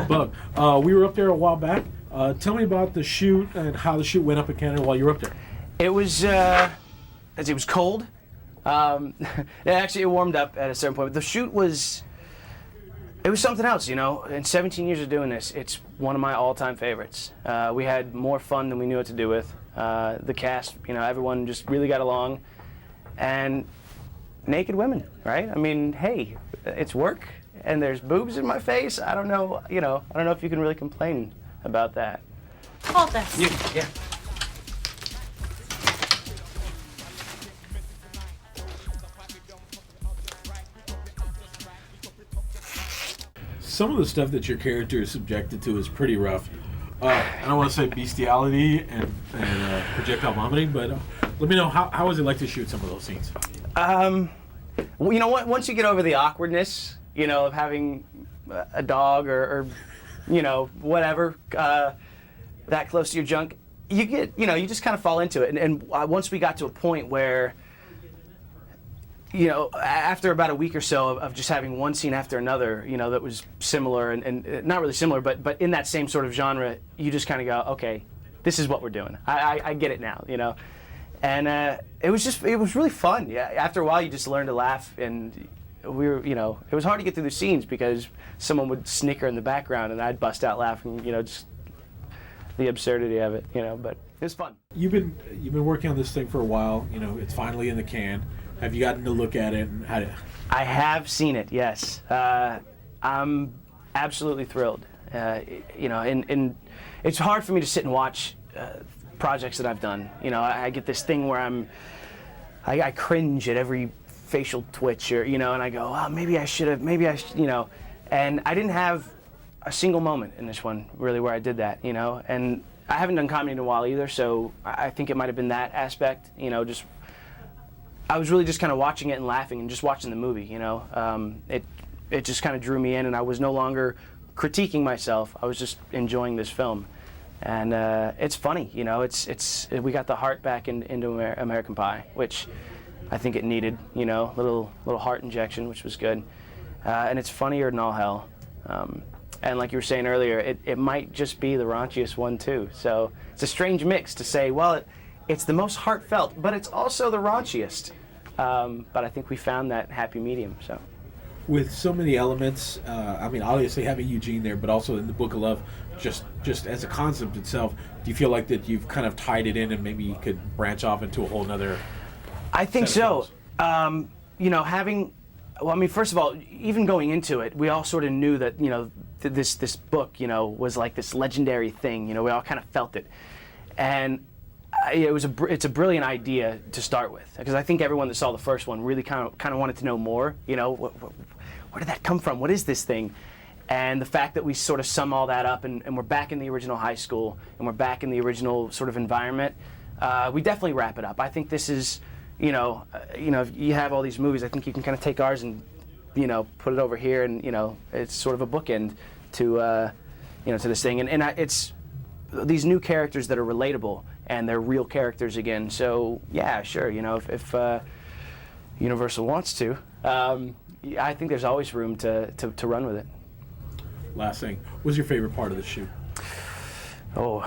Bug. We were up there a while back. Tell me about the shoot and how the shoot went up in Canada while you were up there. It was cold. It warmed up at a certain point. But the shoot was something else, you know. In 17 years of doing this, it's one of my all-time favorites. We had more fun than we knew what to do with. The cast, you know, everyone just really got along. And naked women, right? I mean, hey, it's work, and there's boobs in my face. I don't know, you know, I don't know if you can really complain about that. Hold this. Yeah. Some of the stuff that your character is subjected to is pretty rough. I don't want to say bestiality and projectile vomiting, but let me know, how was it like to shoot some of those scenes? You know what? Once you get over the awkwardness, you know, of having a dog or you know, whatever, that close to your junk, you get, you know, you just kind of fall into it. And once we got to a point where, you know, after about a week or so of just having one scene after another, you know, that was similar and not really similar, but in that same sort of genre, you just kind of go, okay, this is what we're doing. I get it now, you know. And it was really fun. Yeah, after a while, you just learn to laugh, and you know, it was hard to get through the scenes because someone would snicker in the background, and I'd bust out laughing, you know, just the absurdity of it, you know. But it was fun. You've been working on this thing for a while. You know, it's finally in the can. Have you gotten to look at it and had it? I have seen it. Yes, I'm absolutely thrilled. You know, and it's hard for me to sit and watch projects that I've done. You know, I get this thing where I cringe at every facial twitch, or you know, and I go, oh, maybe I should have, you know, and I didn't have a single moment in this one really where I did that, you know, and I haven't done comedy in a while either, so I think it might have been that aspect, you know, just I was really just kind of watching it and laughing and just watching the movie, you know. It just kind of drew me in, and I was no longer critiquing myself. I was just enjoying this film, and it's funny, you know. We got the heart back into American Pie, which I think it needed, you know, little heart injection, which was good, and it's funnier than all hell. And like you were saying earlier, it might just be the raunchiest one too. So it's a strange mix to say, well, it's the most heartfelt, but it's also the raunchiest. But I think we found that happy medium. So, with so many elements, I mean, obviously having Eugene there, but also in the Book of Love, just as a concept itself, do you feel like that you've kind of tied it in, and maybe you could branch off into a whole nother? I think so. You know, well, I mean, first of all, even going into it, we all sort of knew that, you know, this book, you know, was like this legendary thing. You know, we all kind of felt it, and it's a brilliant idea to start with, because I think everyone that saw the first one really kind of wanted to know more. You know, where did that come from? What is this thing? And the fact that we sort of sum all that up, and we're back in the original high school, and we're back in the original sort of environment, we definitely wrap it up. I think this is, you know, if you have all these movies, I think you can kind of take ours and, you know, put it over here, and, you know, it's sort of a bookend to, you know, to this thing. And it's these new characters that are relatable, and they're real characters again. So yeah, sure, you know, if Universal wants to, I think there's always room to run with it. Last thing, what's your favorite part of the shoot? Oh,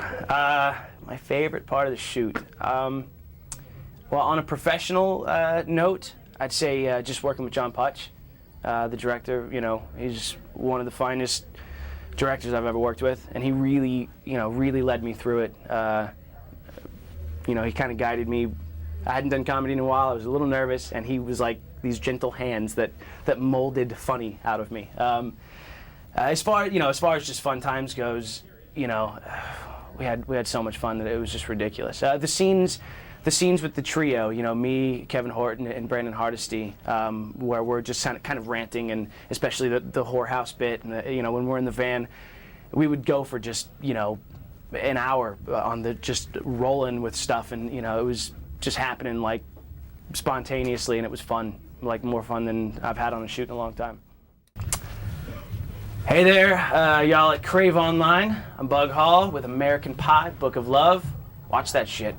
my favorite part of the shoot. Well, on a professional note, I'd say just working with John Putch, the director. You know, he's one of the finest directors I've ever worked with, and he really, you know, really led me through it. You know, he kind of guided me. I hadn't done comedy in a while. I was a little nervous, and he was like these gentle hands that molded funny out of me. As far as just fun times goes, you know, we had so much fun that it was just ridiculous. The scenes with the trio, you know, me, Kevin Horton, and Brandon Hardesty, where we're just kind of ranting, and especially the whorehouse bit, and you know, when we're in the van, we would go for just, you know, an hour on the just rolling with stuff, and you know, it was just happening like spontaneously, and it was fun, like more fun than I've had on a shoot in a long time. Hey there, y'all at Crave Online. I'm Bug Hall with American Pie, Book of Love. Watch that shit.